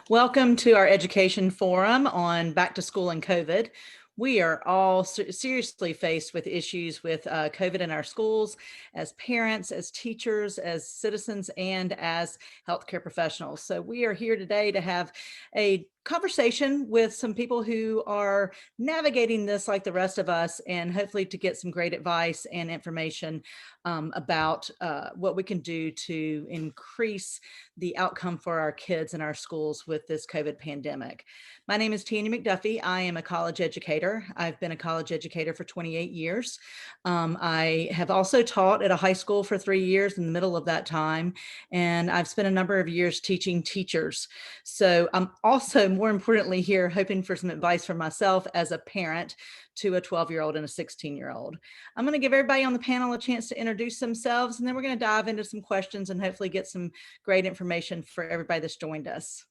Welcome to our education forum on back to school and COVID. We are all seriously faced with issues with COVID in our schools as parents, as teachers, as citizens, and as healthcare professionals. So we are here today to have a conversation with some people who are navigating this like the rest of us, and hopefully to get some great advice and information about what we can do to increase the outcome for our kids in our schools with this COVID pandemic. My name is Tanya McDuffie. I am a college educator. I've been a college educator for 28 years. I have also taught at a high school for 3 years in the middle of that time, and I've spent a number of years teaching teachers. So I'm also, more importantly, here hoping for some advice from myself as a parent to a 12-year-old and a 16-year-old. I'm going to give everybody on the panel a chance to introduce themselves, and then we're going to dive into some questions and hopefully get some great information for everybody that's joined us.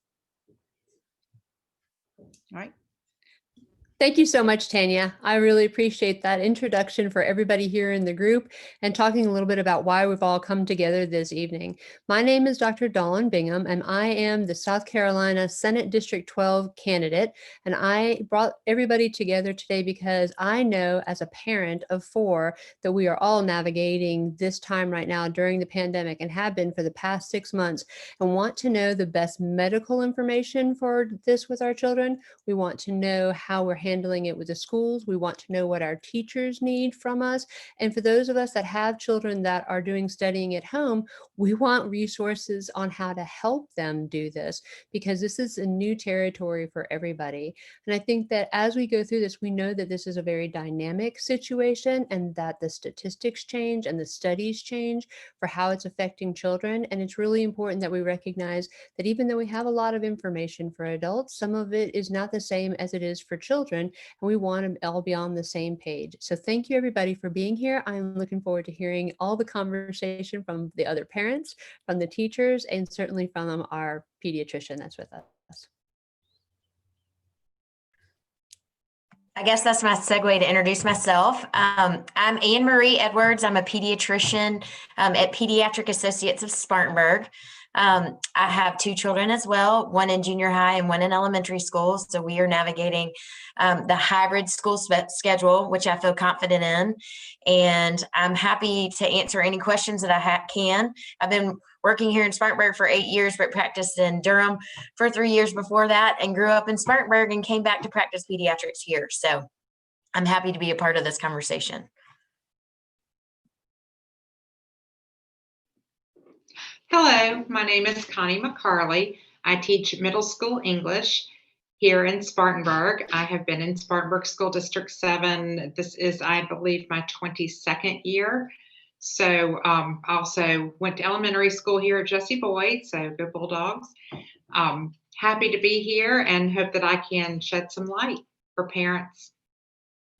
All right. Thank you so much, Tanya. I really appreciate that introduction for everybody here in the group and talking a little bit about why we've all come together this evening. My name is Dr. Dawn Bingham, and I am the South Carolina Senate District 12 candidate. And I brought everybody together today because I know as a parent of 4 that we are all navigating this time right now during the pandemic and have been for the past 6 months and want to know the best medical information for this with our children. We want to know how we're handling it with the schools. We want to know what our teachers need from us. And for those of us that have children that are doing studying at home, we want resources on how to help them do this, because this is a new territory for everybody. And I think that as we go through this, we know that this is a very dynamic situation and that the statistics change and the studies change for how it's affecting children. And it's really important that we recognize that even though we have a lot of information for adults, some of it is not the same as it is for children, and we want to all be on the same page. So thank you everybody for being here. I'm looking forward to hearing all the conversation from the other parents, from the teachers, and certainly from our pediatrician that's with us. I guess that's my segue to introduce myself. I'm Anne Marie Edwards. I'm a pediatrician at Pediatric Associates of Spartanburg. I have 2 children as well, one in junior high and one in elementary school. So we are navigating the hybrid school schedule, which I feel confident in. And I'm happy to answer any questions that I can. I've been working here in Spartanburg for 8 years, but practiced in Durham for 3 years before that, and grew up in Spartanburg and came back to practice pediatrics here. So I'm happy to be a part of this conversation. Hello, my name is Connie McCarley. I teach middle school English here in Spartanburg. I have been in Spartanburg School District 7. This is, I believe, my 22nd year. So also went to elementary school here at Jesse Boyd, so go Bulldogs. Happy to be here and hope that I can shed some light for parents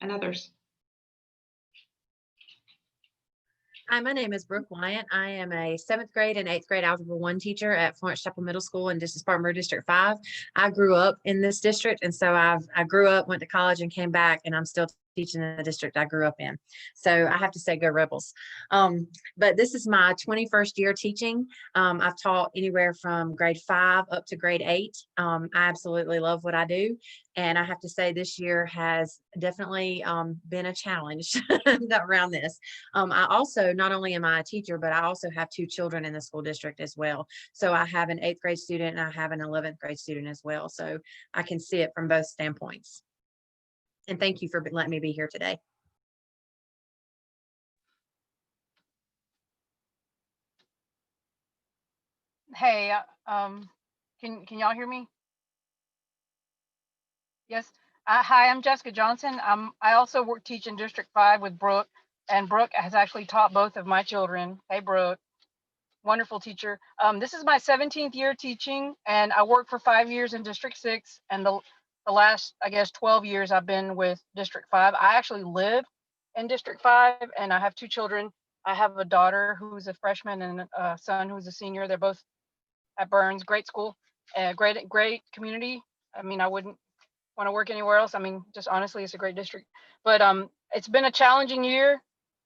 and others. Hi, my name is Brooke Wyant. I am a 7th grade and 8th grade Algebra 1 teacher at Florence Chapel Middle School in Spartanburg District 5. I grew up in this district, and so I grew up, went to college, and came back, and I'm still teaching in the district I grew up in. So I have to say, go Rebels. But this is my 21st year teaching. I've taught anywhere from grade 5 up to grade 8. I absolutely love what I do. And I have to say this year has definitely been a challenge around this. I also, not only am I a teacher, but I also have 2 children in the school district as well. So I have an 8th grade student and I have an 11th grade student as well. So I can see it from both standpoints. And thank you for letting me be here today. Hey, can y'all hear me? Yes. Hi, I'm Jessica Johnson. I also teach in District 5 with Brooke, and Brooke has actually taught both of my children. Hey, Brooke, wonderful teacher. This is my 17th year teaching, and I worked for 5 years in District 6, and the last, I guess, 12 years I've been with District 5. I actually live in District 5, and I have 2 children. I have a daughter who's a freshman and a son who's a senior. They're both at Burns. Great school, great community. I mean, I wouldn't want to work anywhere else. I mean, just honestly, it's a great district. But it's been a challenging year.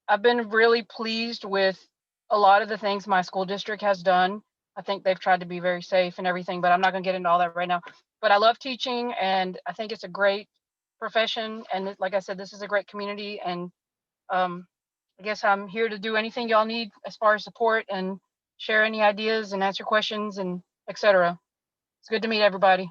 I've been really pleased with a lot of the things my school district has done. I think they've tried to be very safe and everything, but I'm not going to get into all that right now. But I love teaching, and I think it's a great profession. And like I said, this is a great community. And I guess I'm here to do anything y'all need as far as support and share any ideas and answer questions and etc. It's good to meet everybody.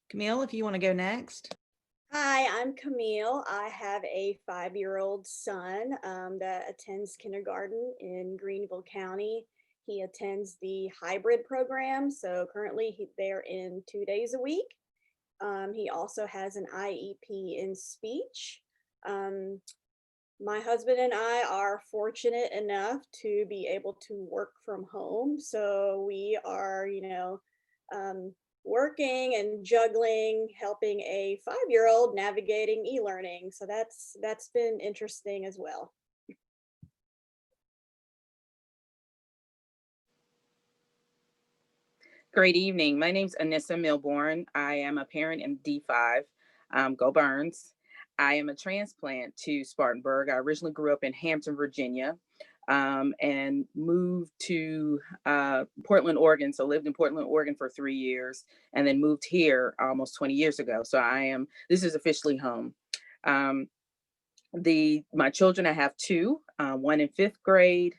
Camille, if you want to go next. Hi, I'm Camille. I have a 5-year-old son that attends kindergarten in Greenville County. He attends the hybrid program, so currently they're in 2 days a week. He also has an IEP in speech. My husband and I are fortunate enough to be able to work from home, so we are, working and juggling, helping a 5-year-old navigating e-learning. So that's been interesting as well. Great evening. My name's Anissa Milbourne. I am a parent in D5. Go Burns. I am a transplant to Spartanburg. I originally grew up in Hampton, Virginia, and moved to Portland, Oregon. So lived in Portland, Oregon for 3 years, and then moved here almost 20 years ago. So this is officially home. My children, I have two, one in 5th grade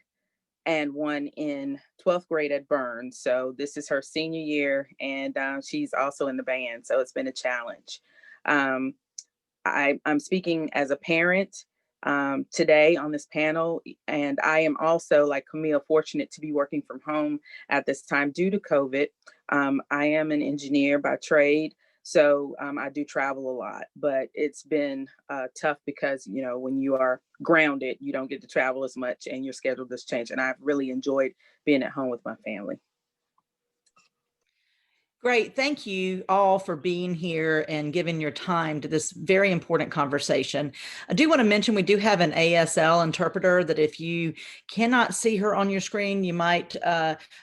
and one in 12th grade at Burns. So this is her senior year, and she's also in the band. So it's been a challenge. I'm speaking as a parent today on this panel, and I am also, like Camille, fortunate to be working from home at this time due to COVID. I am an engineer by trade, so I do travel a lot, but it's been tough because, when you are grounded, you don't get to travel as much and your schedule does change. And I've really enjoyed being at home with my family. Great. Thank you all for being here and giving your time to this very important conversation. I do want to mention we do have an ASL interpreter that if you cannot see her on your screen, you might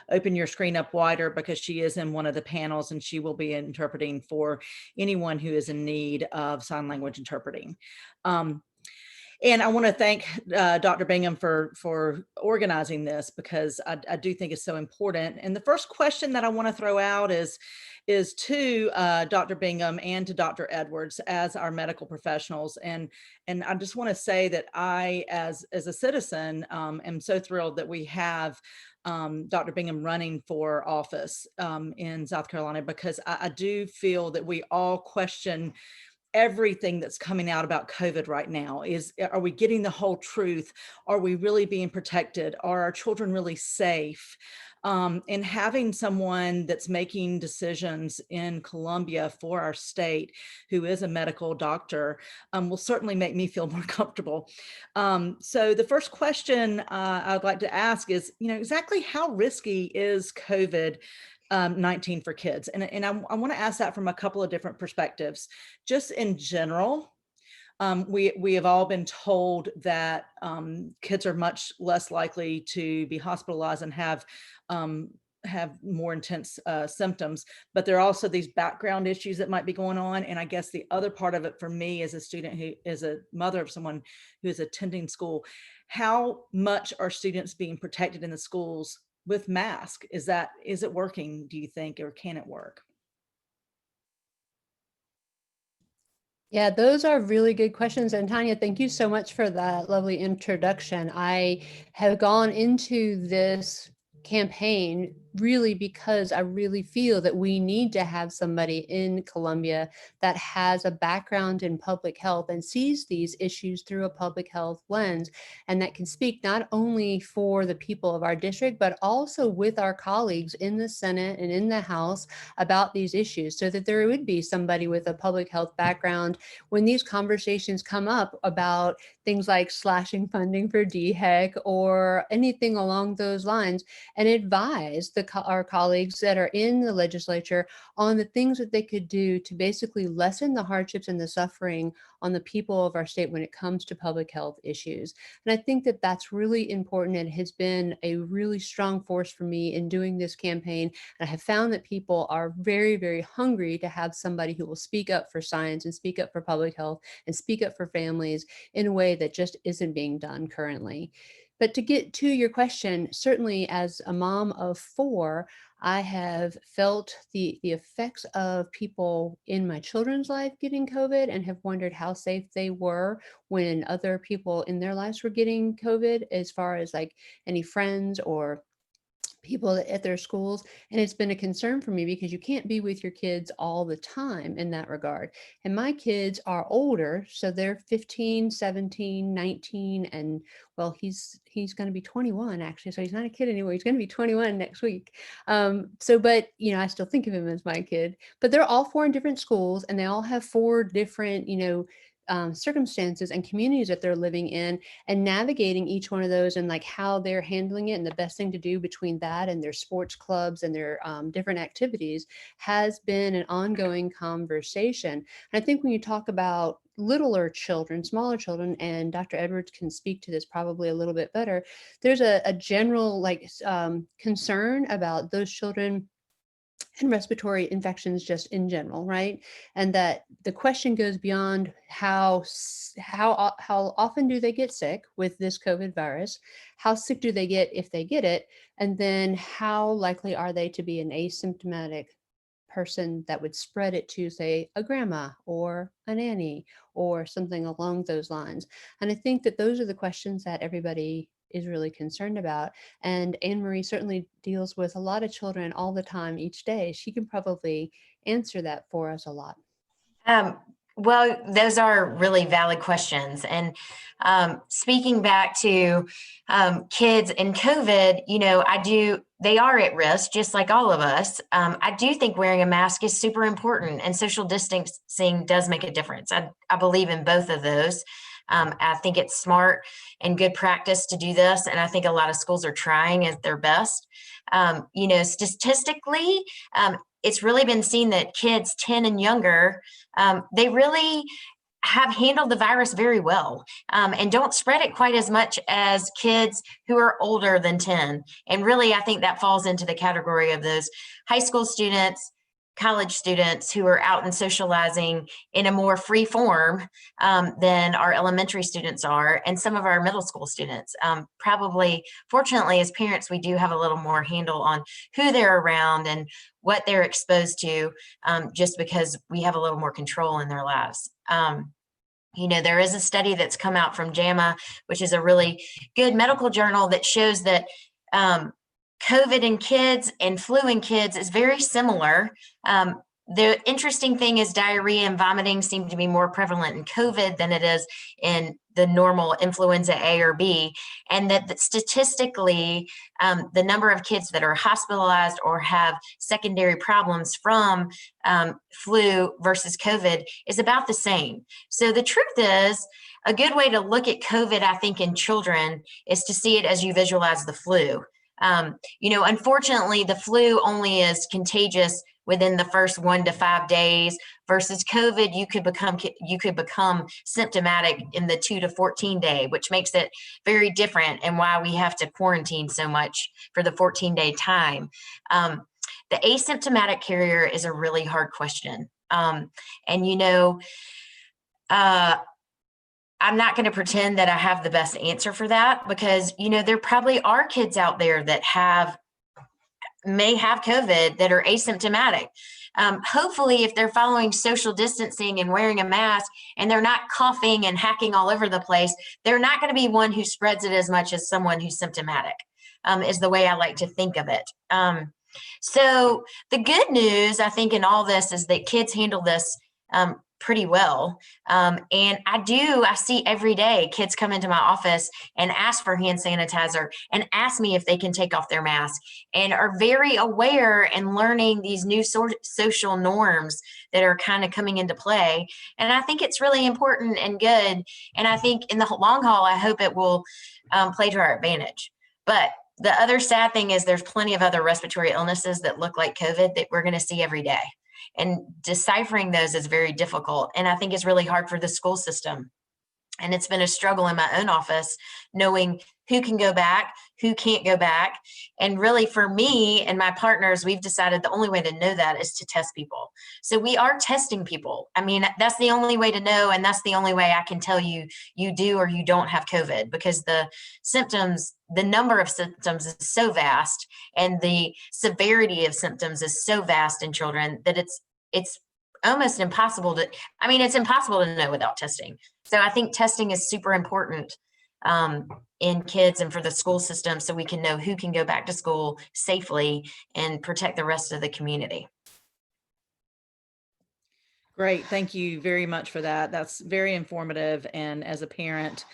open your screen up wider, because she is in one of the panels and she will be interpreting for anyone who is in need of sign language interpreting. And I want to thank Dr. Bingham for organizing this, because I do think it's so important. And the first question that I want to throw out is to Dr. Bingham and to Dr. Edwards as our medical professionals. And I just want to say that I, as a citizen, am so thrilled that we have Dr. Bingham running for office in South Carolina, because I do feel that we all question everything that's coming out about COVID right now. Are we getting the whole truth? Are we really being protected? Are our children really safe? And having someone that's making decisions in Columbia for our state, who is a medical doctor, will certainly make me feel more comfortable. So the first question I'd like to ask is, exactly how risky is COVID-19 for kids? And I want to ask that from a couple of different perspectives. Just in general, we have all been told that kids are much less likely to be hospitalized and have more intense symptoms, but there are also these background issues that might be going on. And I guess the other part of it for me, as a student who is a mother of someone who is attending school, how much are students being protected in the schools with mask? Is it working, do you think, or can it work? Yeah, those are really good questions. And Tanya, thank you so much for that lovely introduction. I have gone into this campaign really because I really feel that we need to have somebody in Columbia that has a background in public health and sees these issues through a public health lens, and that can speak not only for the people of our district, but also with our colleagues in the Senate and in the House about these issues, so that there would be somebody with a public health background when these conversations come up about things like slashing funding for DHEC or anything along those lines, and advise the our colleagues that are in the legislature on the things that they could do to basically lessen the hardships and the suffering on the people of our state when it comes to public health issues. And I think that that's really important and has been a really strong force for me in doing this campaign. And I have found that people are very, very hungry to have somebody who will speak up for science and speak up for public health and speak up for families in a way that just isn't being done currently. But to get to your question, certainly as a mom of 4, I have felt the effects of people in my children's life getting COVID and have wondered how safe they were when other people in their lives were getting COVID, as far as like any friends or people at their schools. And it's been a concern for me because you can't be with your kids all the time in that regard. And my kids are older, so they're 15, 17, 19, and well, he's going to be 21 actually. So he's not a kid anymore. He's going to be 21 next week. But I still think of him as my kid, but they're all 4 in different schools and they all have 4 different, circumstances and communities that they're living in, and navigating each one of those and like how they're handling it and the best thing to do between that and their sports clubs and their different activities has been an ongoing conversation. And I think when you talk about littler children, smaller children, and Dr. Edwards can speak to this probably a little bit better, there's a general concern about those children and respiratory infections just in general, right? And that the question goes beyond how often do they get sick with this COVID virus? How sick do they get if they get it? And then how likely are they to be an asymptomatic person that would spread it to, say, a grandma or a nanny or something along those lines? And I think that those are the questions that everybody is really concerned about. And Anne Marie certainly deals with a lot of children all the time, each day. She can probably answer that for us a lot. Well, those are really valid questions. And speaking back to kids and COVID, they are at risk, just like all of us. I do think wearing a mask is super important, and social distancing does make a difference. I believe in both of those. I think it's smart and good practice to do this. And I think a lot of schools are trying at their best. Statistically, it's really been seen that kids 10 and younger, they really have handled the virus very well and don't spread it quite as much as kids who are older than 10. And really, I think that falls into the category of those high school students, college students who are out and socializing in a more free form than our elementary students are, and some of our middle school students. Probably, fortunately, as parents, we do have a little more handle on who they're around and what they're exposed to, just because we have a little more control in their lives. There is a study that's come out from JAMA, which is a really good medical journal, that shows that COVID in kids and flu in kids is very similar. The interesting thing is diarrhea and vomiting seem to be more prevalent in COVID than it is in the normal influenza A or B. And that statistically, the number of kids that are hospitalized or have secondary problems from flu versus COVID is about the same. So the truth is, a good way to look at COVID, I think, in children is to see it as you visualize the flu. Unfortunately, the flu only is contagious within the first 1 to 5 days, versus COVID, you could become symptomatic in the 2 to 14 day, which makes it very different, and why we have to quarantine so much for the 14-day time. The asymptomatic carrier is a really hard question. I'm not going to pretend that I have the best answer for that, because, there probably are kids out there that may have COVID that are asymptomatic. Hopefully, if they're following social distancing and wearing a mask and they're not coughing and hacking all over the place, they're not going to be one who spreads it as much as someone who's symptomatic, is the way I like to think of it. So the good news, I think, in all this is that kids handle this pretty well. And I see every day kids come into my office and ask for hand sanitizer and ask me if they can take off their mask, and are very aware and learning these new social norms that are kind of coming into play. And I think it's really important and good. And I think in the long haul, I hope it will play to our advantage. But The other sad thing is there's plenty of other respiratory illnesses that look like COVID that we're going to see every day. And deciphering those is very difficult. And I think it's really hard for the school system. And it's been a struggle in my own office, knowing who can go back, who can't go back. And really for me and my partners, we've decided the only way to know that is to test people. So we are testing people. I mean, that's the only way to know. And that's the only way I can tell you, you do or you don't have COVID, because the symptoms, the number of symptoms is so vast and the severity of symptoms is so vast in children that it's almost impossible to, I mean, it's impossible to know without testing. So I think testing is super important in kids and for the school system, so we can know who can go back to school safely and protect the rest of the community. Great. Thank you very much for that. That's very informative. And as a parent,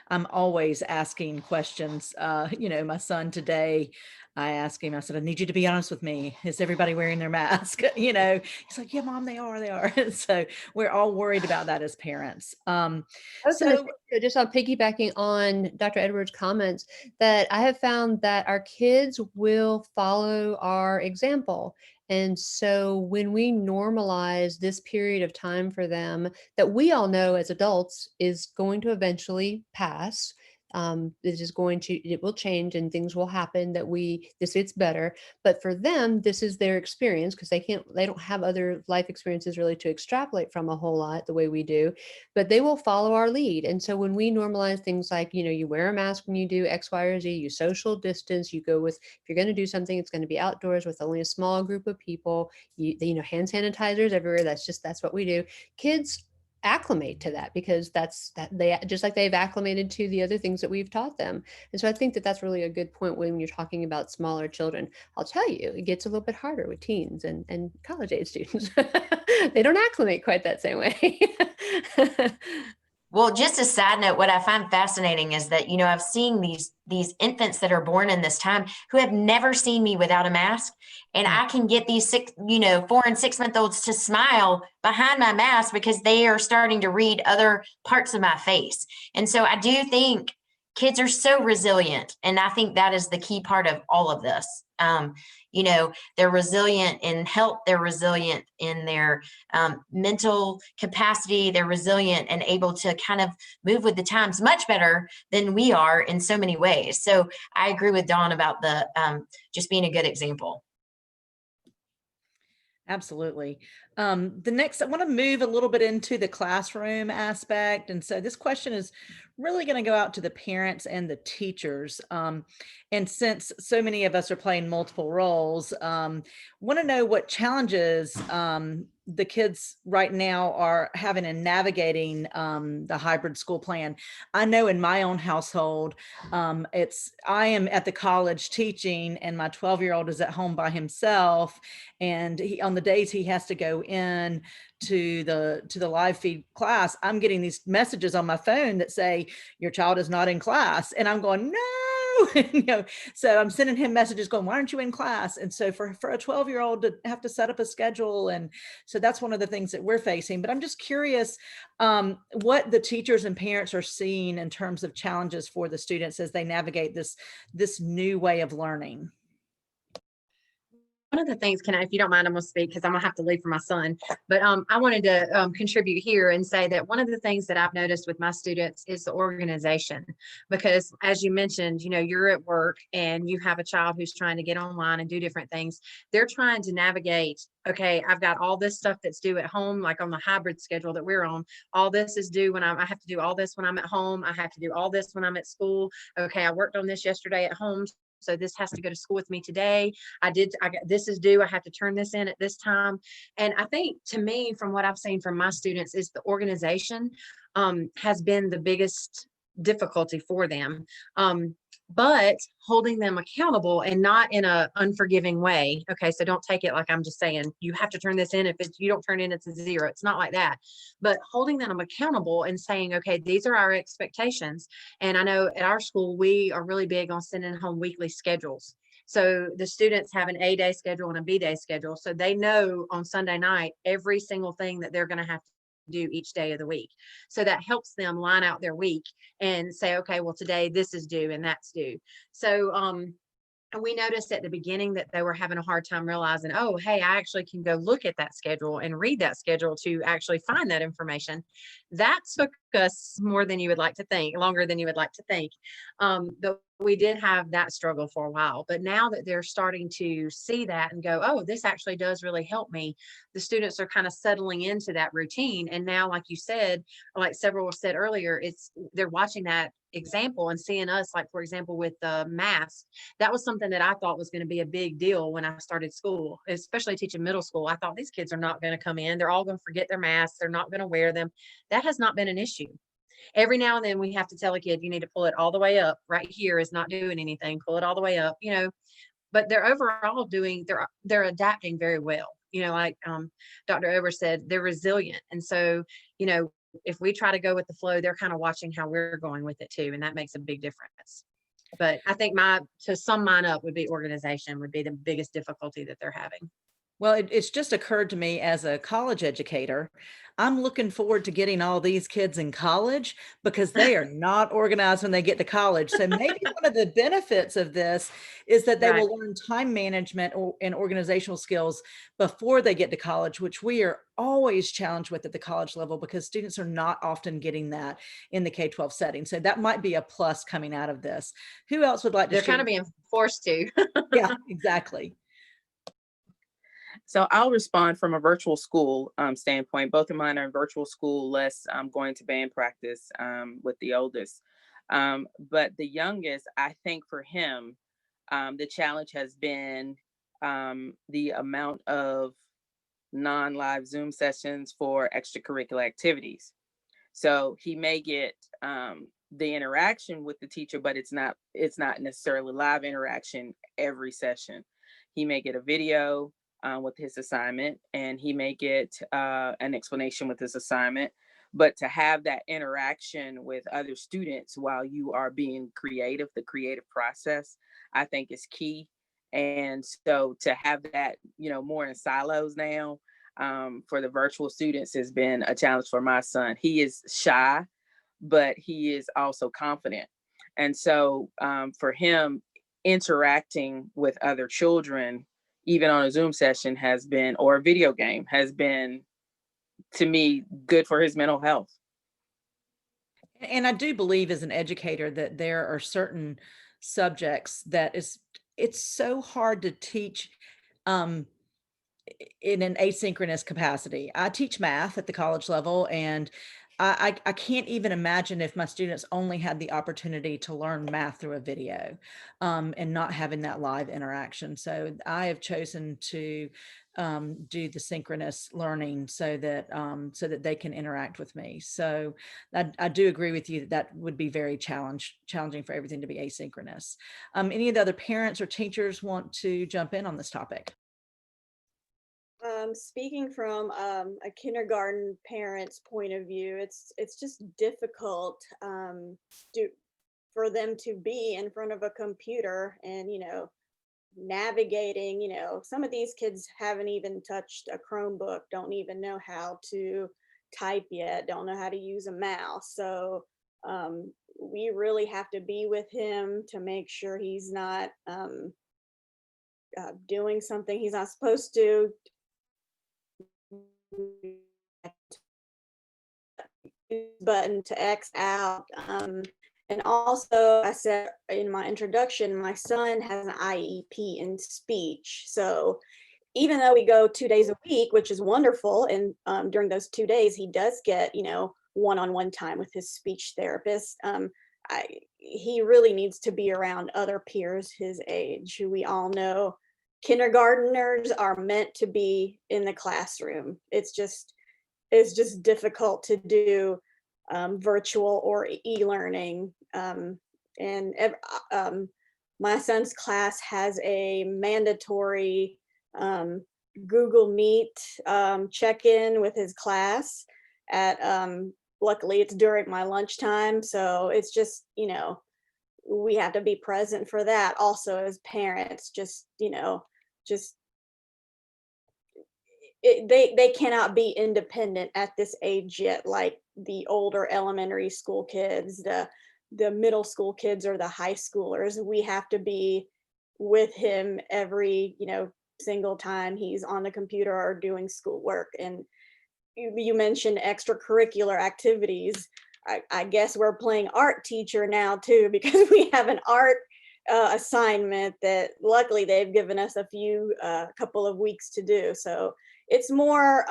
I'm always asking questions. My son today, I asked him, I said, I need you to be honest with me. Is everybody wearing their mask? He's like, yeah, Mom, they are. So we're all worried about that as parents. I was going to say, just on piggybacking on Dr. Edwards' comments, that I have found that our kids will follow our example. And so when we normalize this period of time for them that we all know as adults is going to eventually pass, it will change and things will happen this gets better. But for them, this is their experience because they don't have other life experiences really to extrapolate from a whole lot the way we do, but they will follow our lead. And so when we normalize things like, you wear a mask when you do X, Y, or Z, you social distance, you go with, if you're going to do something, it's going to be outdoors with only a small group of people, hand sanitizers everywhere. That's what we do. Kids acclimate to that because they just like they've acclimated to the other things that we've taught them. And so I think that that's really a good point when you're talking about smaller children. I'll tell you, it gets a little bit harder with teens and college age students. They don't acclimate quite that same way. Well, just a side note, what I find fascinating is that, I've seen these infants that are born in this time who have never seen me without a mask. And I can get these 4 and 6 month olds to smile behind my mask because they are starting to read other parts of my face. And so I do think kids are so resilient. And I think that is the key part of all of this. They're resilient in health, they're resilient in their mental capacity, they're resilient and able to kind of move with the times much better than we are in so many ways. So I agree with Dawn about the just being a good example. Absolutely. The next, I want to move a little bit into the classroom aspect. And so this question is really going to go out to the parents and the teachers. And since so many of us are playing multiple roles, want to know what challenges the kids right now are having in navigating the hybrid school plan. I know in my own household, I am at the college teaching and my 12-year-old is at home by himself. And on the days he has to go in to the live feed class, I'm getting these messages on my phone that say your child is not in class. And I'm going, no. So I'm sending him messages going, why aren't you in class? And so for a 12-year-old to have to set up a schedule. And so that's one of the things that we're facing. But I'm just curious what the teachers and parents are seeing in terms of challenges for the students as they navigate this new way of learning. One of the things, if you don't mind, I'm going to speak because I'm going to have to leave for my son. But I wanted to contribute here and say that one of the things that I've noticed with my students is the organization. Because as you mentioned, you're at work and you have a child who's trying to get online and do different things. They're trying to navigate, okay, I've got all this stuff that's due at home, like on the hybrid schedule that we're on. All this is due when I have to do all this when I'm at home. I have to do all this when I'm at school. Okay, I worked on this yesterday at home, so this has to go to school with me today. This is due. I have to turn this in at this time. And I think, to me, from what I've seen from my students, is the organization has been the biggest difficulty for them. But holding them accountable and not in a unforgiving way. Okay, so don't take it like I'm just saying you have to turn this in. If you don't turn in, it's a 0. It's not like that. But holding them accountable and saying, okay, these are our expectations. And I know at our school, we are really big on sending home weekly schedules. So the students have an A day schedule and a B day schedule. So they know on Sunday night, every single thing that they're going to have to do each day of the week. So that helps them line out their week and say, okay, well, today this is due and that's due. So And we noticed at the beginning that they were having a hard time realizing, oh, hey, I actually can go look at that schedule and read that schedule to actually find that information. That took us more than you would like to think, longer than you would like to think. But we did have that struggle for a while. But now that they're starting to see that and go, oh, this actually does really help me, the students are kind of settling into that routine. And now, like you said, or like several said earlier, they're watching that example and seeing us, like, for example, with the mask. That was something that I thought was going to be a big deal when I started school, especially teaching middle school. I thought these kids are not going to come in. They're all going to forget their masks. They're not going to wear them. That has not been an issue. Every now and then we have to tell a kid, you need to pull it all the way up. Right here is not doing anything. Pull it all the way up, but they're overall they're adapting very well. Like Dr. Ober said, they're resilient. And so, if we try to go with the flow, they're kind of watching how we're going with it too. And that makes a big difference. But I think to sum mine up would be organization would be the biggest difficulty that they're having. Well, it's just occurred to me as a college educator, I'm looking forward to getting all these kids in college because they are not organized when they get to college. So maybe one of the benefits of this is that they Right. will learn time management and organizational skills before they get to college, which we are always challenged with at the college level because students are not often getting that in the K-12 setting. So that might be a plus coming out of this. Who else would like to They're share? kind of being forced to. Yeah, exactly. So I'll respond from a virtual school standpoint. Both of mine are in virtual school, less going to band practice with the oldest. But the youngest, I think for him, the challenge has been the amount of non-live Zoom sessions for extracurricular activities. So he may get the interaction with the teacher, but it's not necessarily live interaction every session. He may get a video with his assignment, and he may get an explanation with his assignment. But to have that interaction with other students while you are being creative, the creative process, I think is key. And so to have that, more in silos now for the virtual students has been a challenge for my son. He is shy, but he is also confident. And so for him, interacting with other children, even on a Zoom session or a video game has been, to me, good for his mental health. And I do believe as an educator that there are certain subjects that it's so hard to teach in an asynchronous capacity. I teach math at the college level, and I can't even imagine if my students only had the opportunity to learn math through a video and not having that live interaction. So I have chosen to do the synchronous learning so that they can interact with me. So I do agree with you that would be very challenging for everything to be asynchronous. Any of the other parents or teachers want to jump in on this topic? Speaking from a kindergarten parent's point of view, it's just difficult for them to be in front of a computer and navigating. Some of these kids haven't even touched a Chromebook, don't even know how to type yet, don't know how to use a mouse. So we really have to be with him to make sure he's not doing something he's not supposed to. Button to X out. And also, I said in my introduction, my son has an IEP in speech. So even though we go 2 days a week, which is wonderful, and during those 2 days, he does get, one-on-one time with his speech therapist. He really needs to be around other peers his age, who we all know kindergartners are meant to be in the classroom. It's just difficult to do virtual or e-learning. My son's class has a mandatory Google Meet check-in with his class at luckily it's during my lunchtime. So it's just, we have to be present for that also as parents. They cannot be independent at this age yet, like the older elementary school kids, the middle school kids, or the high schoolers. We have to be with him every, single time he's on the computer or doing schoolwork. And you mentioned extracurricular activities. I guess we're playing art teacher now too, because we have an art assignment that luckily they've given us a couple of weeks to do. So it's more,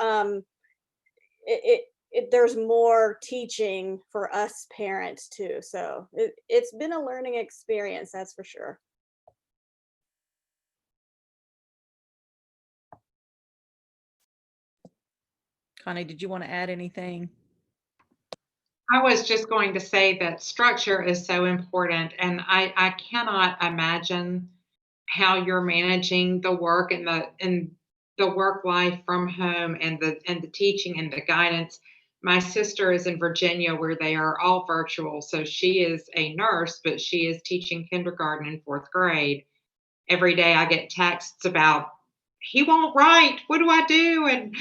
there's more teaching for us parents too. So it's been a learning experience, that's for sure. Connie, did you want to add anything? I was just going to say that structure is so important, and I cannot imagine how you're managing the work and the work life from home and the teaching and the guidance. My sister is in Virginia where they are all virtual, so she is a nurse, but she is teaching kindergarten and fourth grade. Every day I get texts about, he won't write. What do I do? And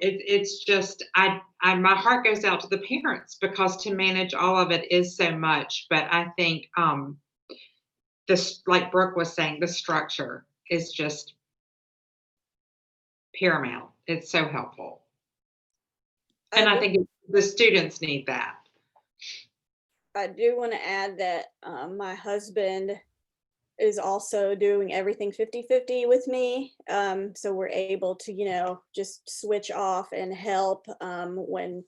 it's just, my heart goes out to the parents because to manage all of it is so much. But I think this, like Brooke was saying, the structure is just paramount. It's so helpful. And I think the students need that. I do want to add that my husband is also doing everything 50-50 with me. So we're able to, just switch off and help when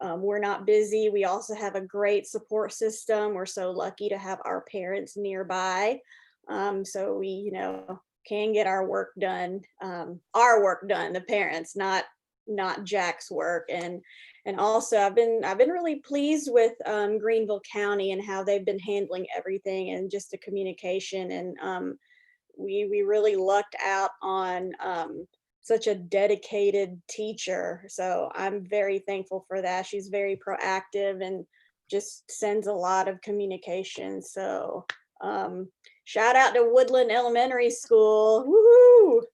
we're not busy. We also have a great support system. We're so lucky to have our parents nearby. So we, can get our work done, the parents, not Jack's work. And also I've been really pleased with Greenville County and how they've been handling everything and just the communication. And we really lucked out on such a dedicated teacher. So I'm very thankful for that. She's very proactive and just sends a lot of communication. So shout out to Woodland Elementary School. Woohoo!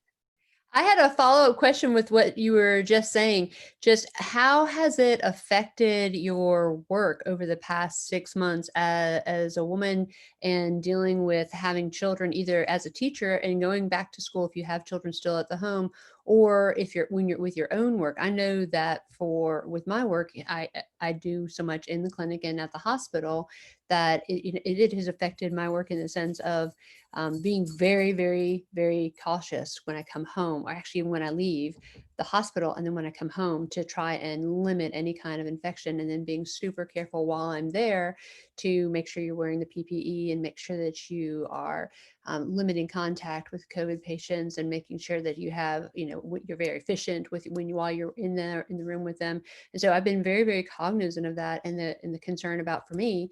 I had a follow-up question with what you were just saying. Just how has it affected your work over the past 6 months as a woman and dealing with having children, either as a teacher and going back to school if you have children still at the home, or when you're with your own work? I know that with my work, I do so much in the clinic and at the hospital that it has affected my work in the sense of being very, very, very cautious when I come home, or actually when I leave the hospital and then when I come home, to try and limit any kind of infection, and then being super careful while I'm there to make sure you're wearing the PPE and make sure that you are limiting contact with COVID patients and making sure that you have, you're very efficient while you're in the room with them. And so I've been very, very cognizant of that, and the concern about, for me,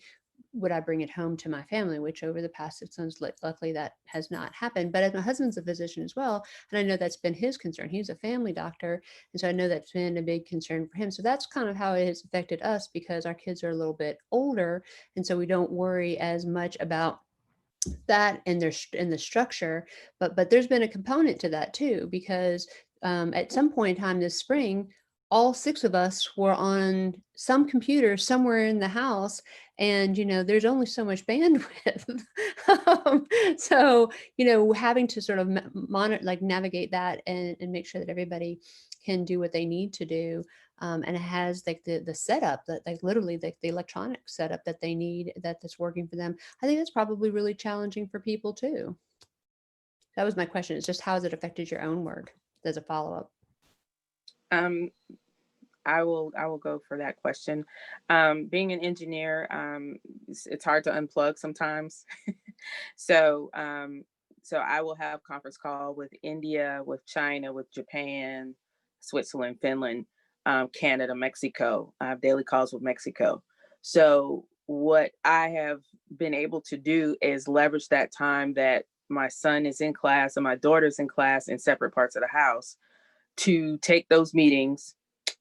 would I bring it home to my family, which over the past 6 months, luckily that has not happened. But as my husband's a physician as well, and I know that's been his concern. He's a family doctor. And so I know that's been a big concern for him. So that's kind of how it has affected us, because our kids are a little bit older. And so we don't worry as much about that and the structure, but there's been a component to that too, because at some point in time this spring, all 6 of us were on some computer somewhere in the house, and there's only so much bandwidth. So having to sort of monitor, like navigate that, and make sure that everybody can do what they need to do. And it has like the setup, that like literally the electronic setup that they need, that's working for them. I think that's probably really challenging for people too. That was my question. It's just, how has it affected your own work? As a follow-up. I will go for that question. Being an engineer, it's hard to unplug sometimes. So I will have conference call with India, with China, with Japan, Switzerland, Finland, Canada, Mexico. I have daily calls with Mexico. So what I have been able to do is leverage that time that my son is in class and my daughter's in class in separate parts of the house, to take those meetings,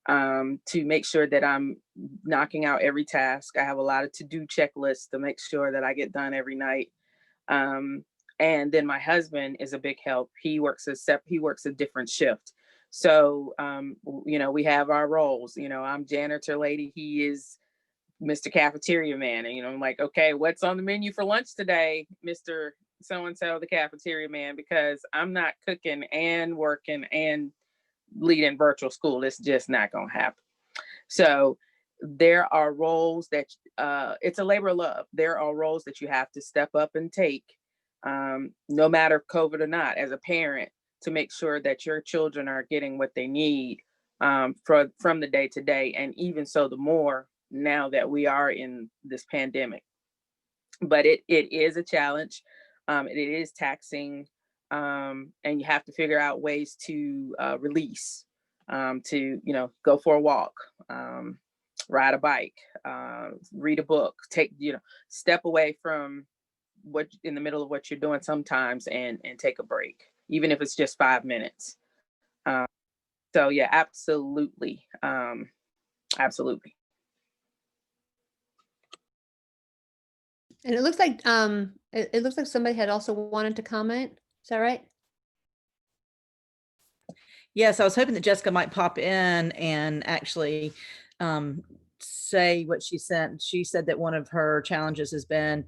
to make sure that I'm knocking out every task. I have a lot of to-do checklists to make sure that I get done every night. And then my husband is a big help. He works a different shift. So, we have our roles. I'm janitor lady. He is Mr. Cafeteria man. And, I'm like, okay, what's on the menu for lunch today, Mr. so-and-so, the cafeteria man, because I'm not cooking and working and leading virtual school. It's just not going to happen. So there are roles that it's a labor of love. There are roles that you have to step up and take, no matter COVID or not, as a parent, to make sure that your children are getting what they need from the day to day, and even so, the more now that we are in this pandemic. But it is a challenge. It is taxing, and you have to figure out ways to release, to go for a walk, ride a bike, read a book, take step away from what in the middle of what you're doing sometimes, and take a break, even if it's just 5 minutes. So yeah, absolutely, absolutely. And it looks like it looks like somebody had also wanted to comment. Is that right? Yes, I was hoping that Jessica might pop in and actually say what she sent. She said that one of her challenges has been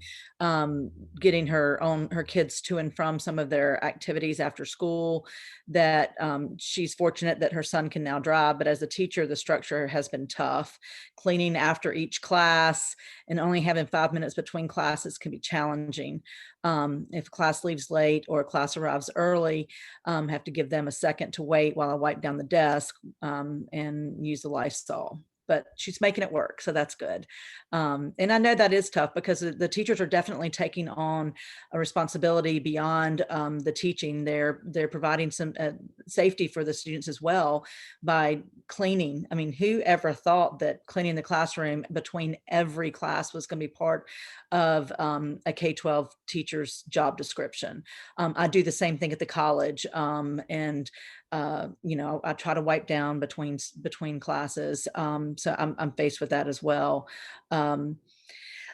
getting her kids to and from some of their activities after school, that she's fortunate that her son can now drive, but as a teacher, the structure has been tough. Cleaning after each class and only having 5 minutes between classes can be challenging. If class leaves late or a class arrives early, have to give them a second to wait while I wipe down the desk and use the Lysol. But she's making it work, so that's good. And I know that is tough because the teachers are definitely taking on a responsibility beyond the teaching. They're providing some safety for the students as well by cleaning. I mean, who ever thought that cleaning the classroom between every class was going to be part of a K-12 teacher's job description? I do the same thing at the college, and I try to wipe down between classes. So I'm faced with that as well.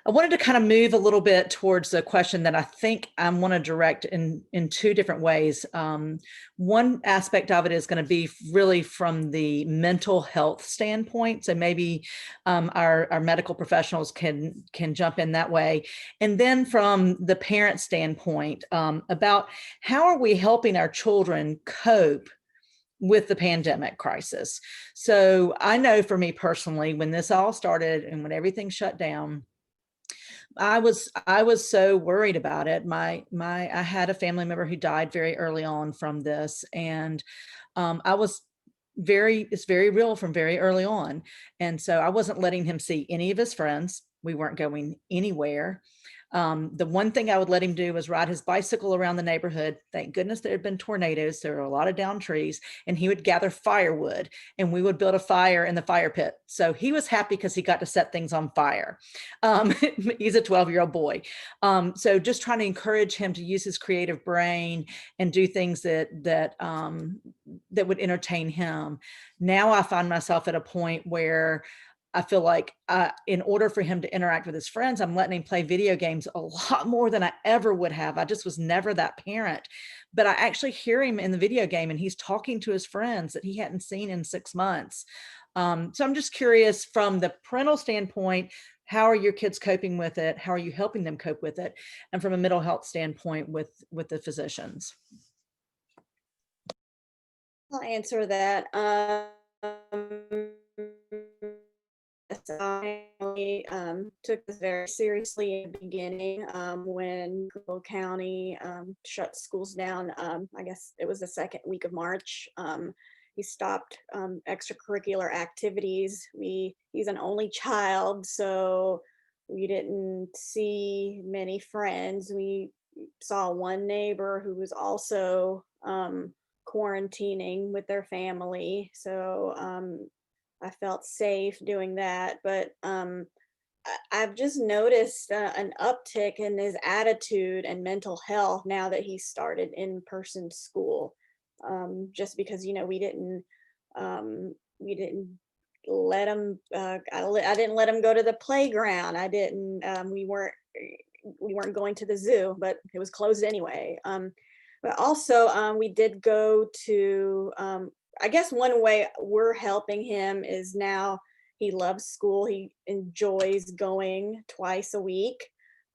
I wanted to kind of move a little bit towards a question that I think I want to direct in two different ways. One aspect of it is going to be really from the mental health standpoint. So maybe our medical professionals can jump in that way. And then from the parent standpoint, about how are we helping our children cope with the pandemic crisis. So I know for me personally, when this all started and when everything shut down, I was so worried about it. I had a family member who died very early on from this, and it's very real from very early on. And so I wasn't letting him see any of his friends. We weren't going anywhere. The one thing I would let him do was ride his bicycle around the neighborhood. Thank goodness there had been tornadoes. There were a lot of downed trees, and he would gather firewood and we would build a fire in the fire pit. So he was happy because he got to set things on fire. He's a 12-year-old boy. So just trying to encourage him to use his creative brain and do things that would entertain him. Now I find myself at a point where I feel like in order for him to interact with his friends, I'm letting him play video games a lot more than I ever would have. I just was never that parent. But I actually hear him in the video game and he's talking to his friends that he hadn't seen in 6 months. So I'm just curious from the parental standpoint, how are your kids coping with it? How are you helping them cope with it? And from a mental health standpoint with the physicians? I'll answer that. I took this very seriously in the beginning when Greenville County shut schools down. I guess it was the second week of March. He stopped extracurricular activities. He's an only child, so we didn't see many friends. We saw one neighbor who was also quarantining with their family. So I felt safe doing that, but I've just noticed an uptick in his attitude and mental health now that he started in-person school. Just because we didn't let him. I didn't let him go to the playground. I didn't. We weren't going to the zoo, but it was closed anyway. But also we did go to. I guess one way we're helping him is now he loves school. He enjoys going twice a week.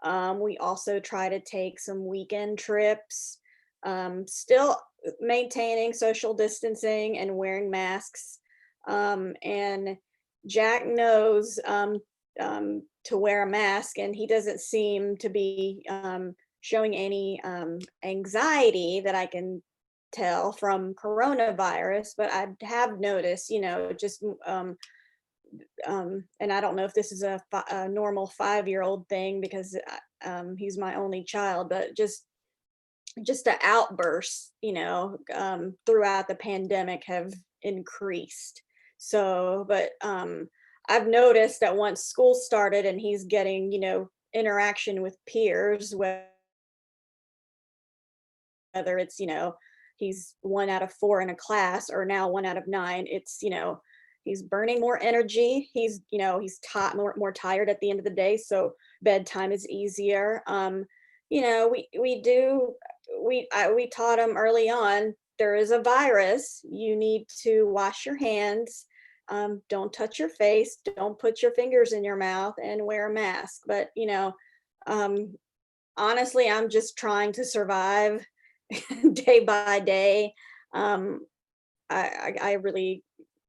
We also try to take some weekend trips, still maintaining social distancing and wearing masks. And Jack knows to wear a mask, and he doesn't seem to be showing any anxiety that I can tell from coronavirus. But I have noticed, just and I don't know if this is a normal 5-year-old thing, because he's my only child, but just the outbursts, throughout the pandemic have increased. So, but I've noticed that once school started and he's getting, interaction with peers, whether it's, he's 1 out of 4 in a class, or now 1 out of 9, it's, he's burning more energy. He's more tired at the end of the day. So bedtime is easier. We taught him early on, there is a virus. You need to wash your hands. Don't touch your face. Don't put your fingers in your mouth, and wear a mask. But, honestly, I'm just trying to survive day by day. I really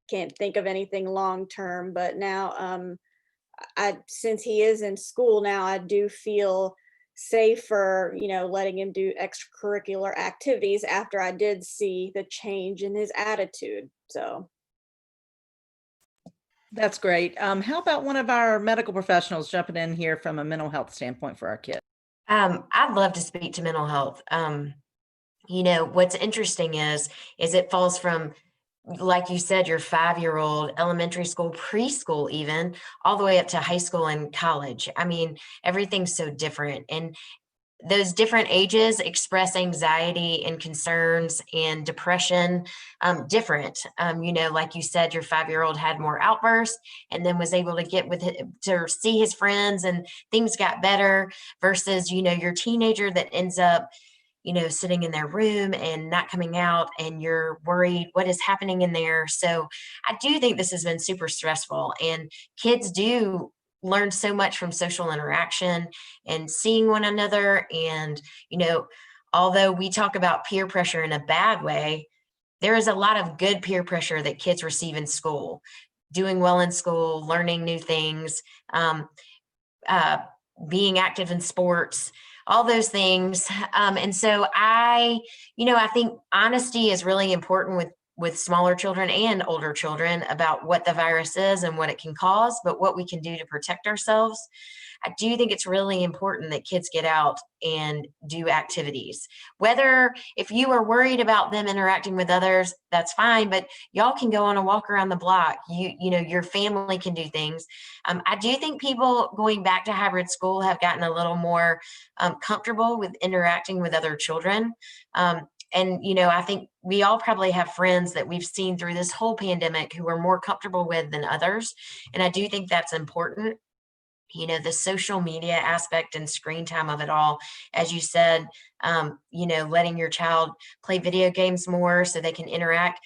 can't think of anything long term, but now since he is in school now, I do feel safer, letting him do extracurricular activities after I did see the change in his attitude. So That's great. How about one of our medical professionals jumping in here from a mental health standpoint for our kids? I'd love to speak to mental health. What's interesting is it falls from, like you said, your 5-year-old, elementary school, preschool, even all the way up to high school and college. I mean, everything's so different. And those different ages express anxiety and concerns and depression different. Like you said, your 5-year-old had more outbursts and then was able to get to see his friends and things got better, versus, your teenager that ends up sitting in their room and not coming out, and you're worried what is happening in there. So I do think this has been super stressful, and kids do learn so much from social interaction and seeing one another. And, although we talk about peer pressure in a bad way, there is a lot of good peer pressure that kids receive in school, doing well in school, learning new things, being active in sports, all those things. And so I think honesty is really important with smaller children and older children about what the virus is and what it can cause, but what we can do to protect ourselves. I do think it's really important that kids get out and do activities. Whether if you are worried about them interacting with others, that's fine, but y'all can go on a walk around the block. Your family can do things. I do think people going back to hybrid school have gotten a little more comfortable with interacting with other children. And, I think we all probably have friends that we've seen through this whole pandemic who are more comfortable with than others. And I do think that's important. The social media aspect and screen time of it all, as you said, letting your child play video games more so they can interact.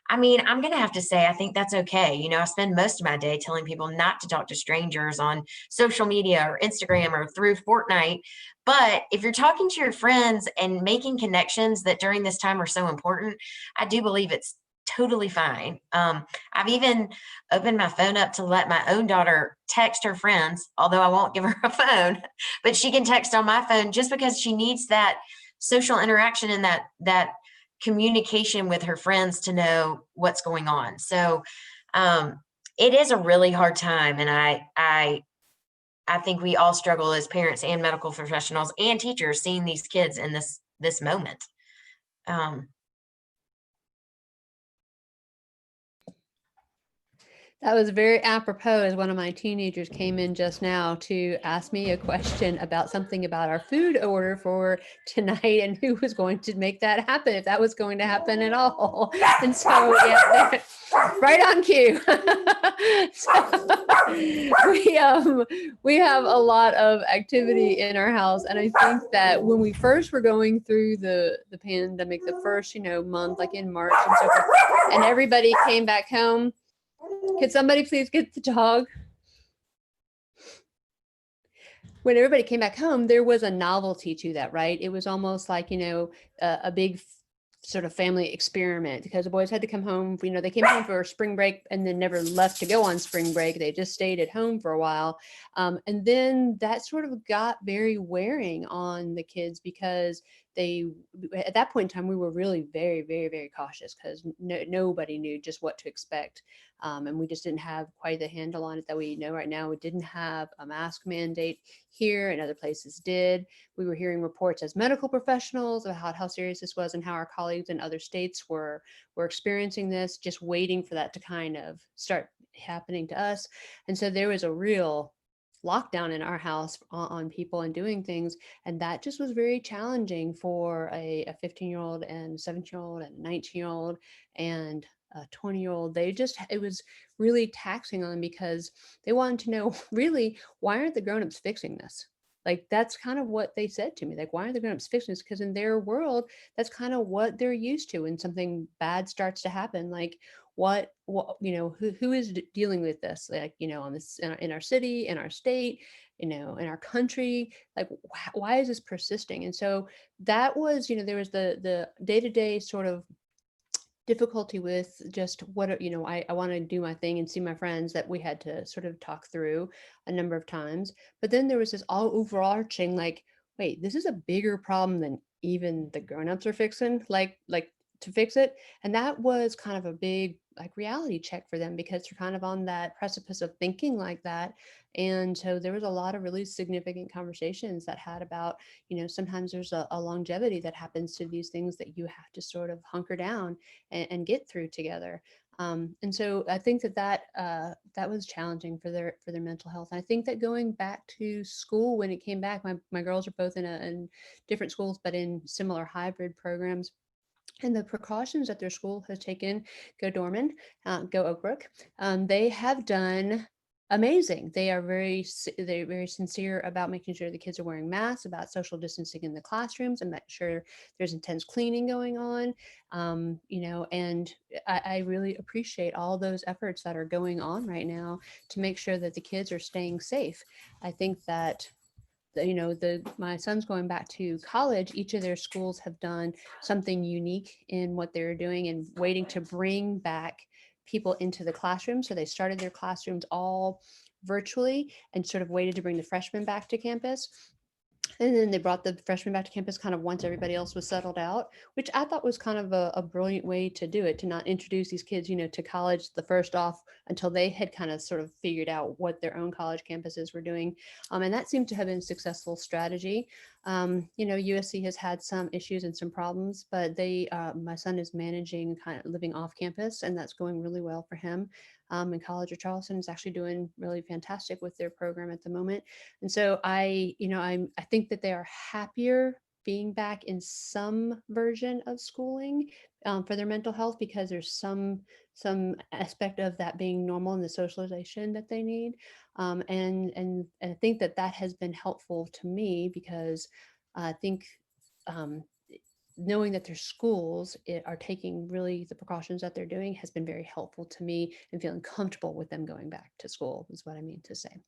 I mean, I'm going to have to say, I think that's okay. I spend most of my day telling people not to talk to strangers on social media or Instagram or through Fortnite. But if you're talking to your friends and making connections that during this time are so important, I do believe it's totally fine. I've even opened my phone up to let my own daughter text her friends, although I won't give her a phone, but she can text on my phone just because she needs that social interaction and that communication with her friends to know what's going on. So it is a really hard time. And I think we all struggle as parents and medical professionals and teachers seeing these kids in this moment. That was very apropos, as one of my teenagers came in just now to ask me a question about something about our food order for tonight and who was going to make that happen, if that was going to happen at all. And so, yeah, right on cue. So, we have a lot of activity in our house. And I think that when we first were going through the pandemic, the first, month, like in March and so forth, and everybody came back home. Could somebody please get the dog? when everybody came back home, there was a novelty to that, right? It was almost like, a big sort of family experiment, because the boys had to come home, they came home for spring break and then never left to go on spring break. They just stayed at home for a while. And then that sort of got very wearing on the kids, because at that point in time, we were really very, very, very cautious, because nobody knew just what to expect. And we just didn't have quite the handle on it that we know right now. We didn't have a mask mandate here, and other places did. We were hearing reports as medical professionals about how serious this was, and how our colleagues in other states were experiencing this, just waiting for that to kind of start happening to us. And so there was a real lockdown in our house on people and doing things. And that just was very challenging for a 15-year-old and 17-year-old and 19-year-old and a 20-year-old. It was really taxing on them, because they wanted to know, really, why aren't the grownups fixing this? Like, that's kind of what they said to me. Like, why aren't the grownups fixing this? Because in their world, that's kind of what they're used to when something bad starts to happen. Like, what who is dealing with this, like, on this, in our city, in our state, in our country, like, why is this persisting? And so that was, there was the day-to-day sort of difficulty with just what, I want to do my thing and see my friends, that we had to sort of talk through a number of times. But then there was this all overarching, like, wait, this is a bigger problem than even the grownups are fixing, like to fix it. And that was kind of a big, like, reality check for them, because they're kind of on that precipice of thinking like that. And so there was a lot of really significant conversations that had about, sometimes there's a longevity that happens to these things that you have to sort of hunker down and get through together. And so I think that was challenging for their mental health. I think that going back to school, when it came back, my girls are both in different schools, but in similar hybrid programs. And the precautions that their school has taken, go Dorman, go Oak Brook, they have done amazing. They're very sincere about making sure the kids are wearing masks, about social distancing in the classrooms, and make sure there's intense cleaning going on. And I really appreciate all those efforts that are going on right now to make sure that the kids are staying safe. I think that my son's going back to college, each of their schools have done something unique in what they're doing and waiting to bring back people into the classroom. So they started their classrooms all virtually and sort of waited to bring the freshmen back to campus. And then they brought the freshmen back to campus kind of once everybody else was settled out, which I thought was kind of a brilliant way to do it, to not introduce these kids, to college the first off until they had kind of sort of figured out what their own college campuses were doing. And that seemed to have been a successful strategy. USC has had some issues and some problems, but my son is managing kind of living off campus, and that's going really well for him. And College of Charleston is actually doing really fantastic with their program at the moment. And so I think that they are happier being back in some version of schooling for their mental health, because there's some aspect of that being normal and the socialization that they need. And I think that has been helpful to me, because I think knowing that their schools are taking really the precautions that they're doing has been very helpful to me, and feeling comfortable with them going back to school is what I mean to say.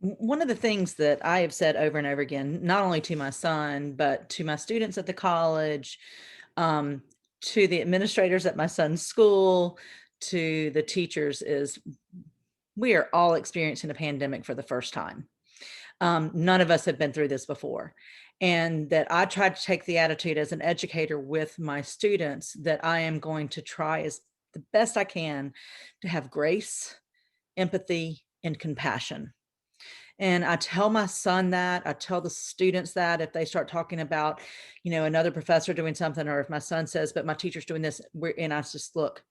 One of the things that I have said over and over again, not only to my son, but to my students at the college, to the administrators at my son's school, to the teachers, is we are all experiencing a pandemic for the first time. None of us have been through this before. And that I try to take the attitude as an educator with my students that I am going to try as the best I can to have grace, empathy, and compassion. And I tell my son that, I tell the students that if they start talking about, another professor doing something, or if my son says, but my teacher's doing this, and I just look,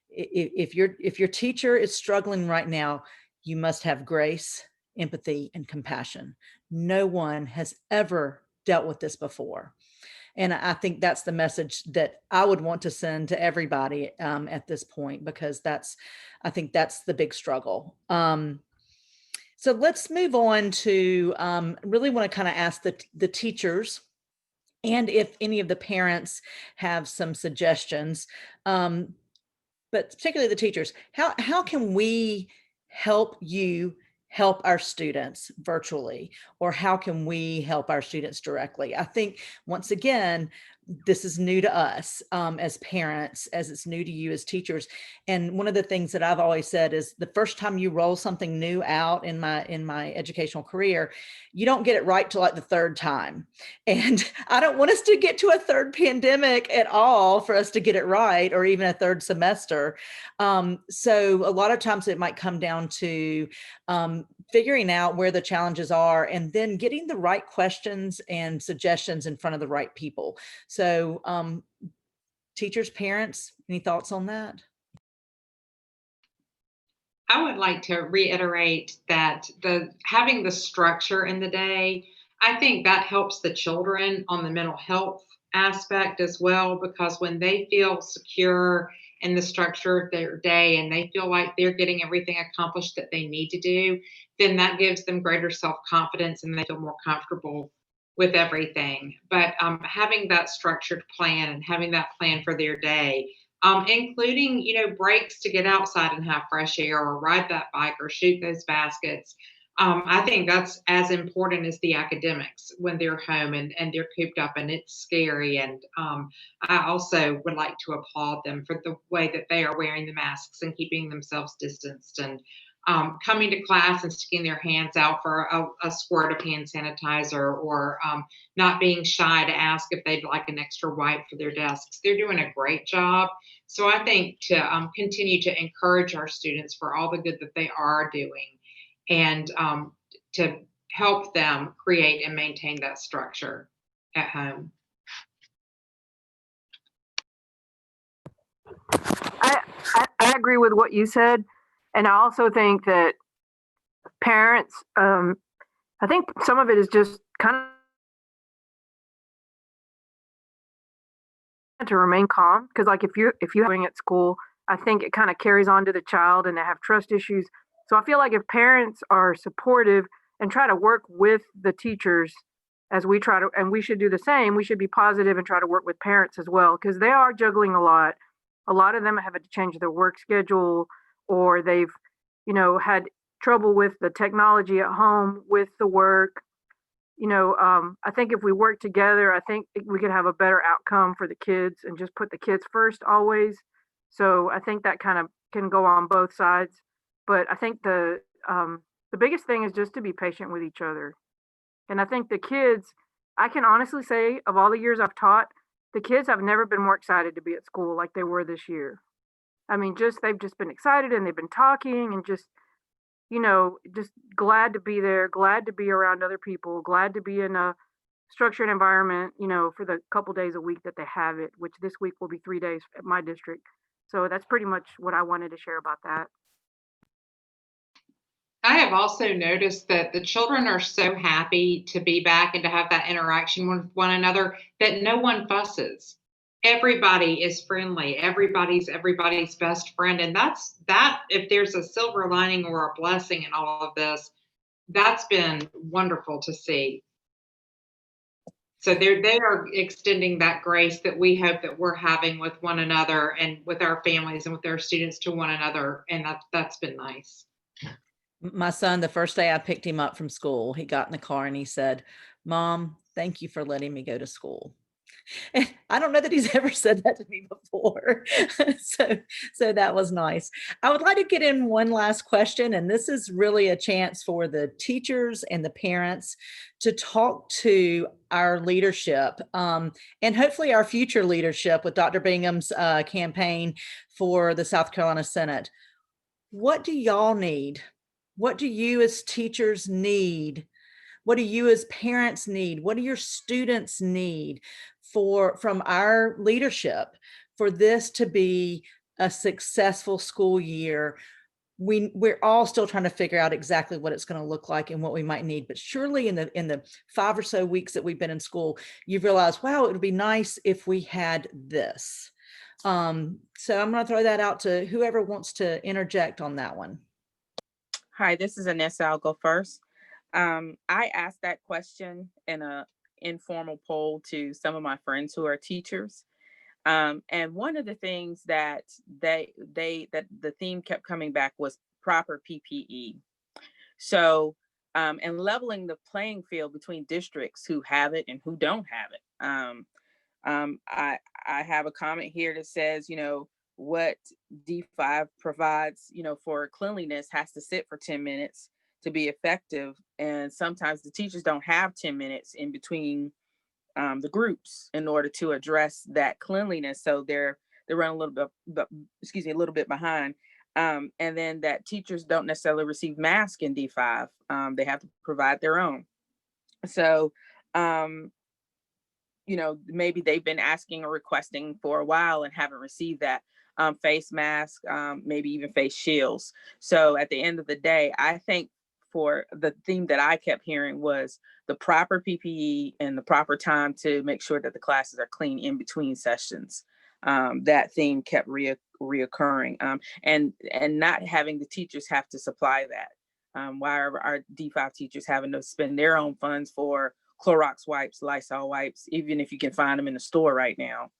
if your teacher is struggling right now, you must have grace, empathy, and compassion. No one has ever dealt with this before. And I think that's the message that I would want to send to everybody at this point, because I think that's the big struggle. So let's move on to really want to kind of ask the teachers, and if any of the parents have some suggestions, but particularly the teachers, how can we help you help our students virtually, or how can we help our students directly? I think, once again, this is new to us as parents, as it's new to you as teachers. And one of the things that I've always said is, the first time you roll something new out in my educational career, you don't get it right till like the third time. And I don't want us to get to a third pandemic at all for us to get it right, or even a third semester. So a lot of times it might come down to figuring out where the challenges are, and then getting the right questions and suggestions in front of the right people. So teachers, parents, any thoughts on that? I would like to reiterate that having the structure in the day, I think that helps the children on the mental health aspect as well, because when they feel secure in the structure of their day and they feel like they're getting everything accomplished that they need to do, then that gives them greater self-confidence and they feel more comfortable with everything. But having that structured plan and having that plan for their day, including, breaks to get outside and have fresh air, or ride that bike, or shoot those baskets. I think that's as important as the academics when they're home and they're cooped up and it's scary. And I also would like to applaud them for the way that they are wearing the masks and keeping themselves distanced, and coming to class and sticking their hands out for a squirt of hand sanitizer, or not being shy to ask if they'd like an extra wipe for their desks. They're doing a great job. So I think to continue to encourage our students for all the good that they are doing, and to help them create and maintain that structure at home. I agree with what you said. And I also think that parents, I think some of it is just kind of to remain calm. Because like if you're having at school, I think it kind of carries on to the child and they have trust issues. So I feel like if parents are supportive and try to work with the teachers as we try to, and we should do the same, we should be positive and try to work with parents as well, because they are juggling a lot. A lot of them have had to change their work schedule, or they've, had trouble with the technology at home with the work. I think if we work together, I think we could have a better outcome for the kids and just put the kids first always. So I think that kind of can go on both sides. But I think the biggest thing is just to be patient with each other. And I think the kids, I can honestly say, of all the years I've taught, the kids have never been more excited to be at school like they were this year. I mean, they've just been excited and they've been talking and just glad to be there, glad to be around other people, glad to be in a structured environment, for the couple days a week that they have it, which this week will be 3 days at my district. So that's pretty much what I wanted to share about that. I have also noticed that the children are so happy to be back and to have that interaction with one another that no one fusses. Everybody is friendly. Everybody's best friend. And that, if there's a silver lining or a blessing in all of this, that's been wonderful to see. So they are extending that grace that we hope that we're having with one another and with our families and with our students to one another. And that's been nice. My son, the first day I picked him up from school, he got in the car and he said, "Mom, thank you for letting me go to school." And I don't know that he's ever said that to me before. So that was nice. I would like to get in one last question, and this is really a chance for the teachers and the parents to talk to our leadership, and hopefully our future leadership with Dr. Bingham's campaign for the South Carolina Senate. What do y'all need? What do you as teachers need? What do you as parents need? What do your students need from our leadership for this to be a successful school year? We're all still trying to figure out exactly what it's going to look like and what we might need. But surely in the 5 or so weeks that we've been in school, you've realized, wow, it would be nice if we had this. So I'm going to throw that out to whoever wants to interject on that one. Hi, this is Anessa. I'll go first. I asked that question in an informal poll to some of my friends who are teachers. And one of the things that that the theme kept coming back was proper PPE. So, and leveling the playing field between districts who have it and who don't have it. I have a comment here that says, what D5 provides, for cleanliness has to sit for 10 minutes to be effective. And sometimes the teachers don't have 10 minutes in between the groups in order to address that cleanliness. So they're running a little bit behind. And then that teachers don't necessarily receive masks in D5. They have to provide their own. So, maybe they've been asking or requesting for a while and haven't received that face mask, maybe even face shields. So at the end of the day, I think for the theme that I kept hearing was the proper PPE and the proper time to make sure that the classes are clean in between sessions. That theme kept reoccurring, and not having the teachers have to supply that. Why are our D5 teachers having to spend their own funds for Clorox wipes, Lysol wipes, even if you can find them in the store right now,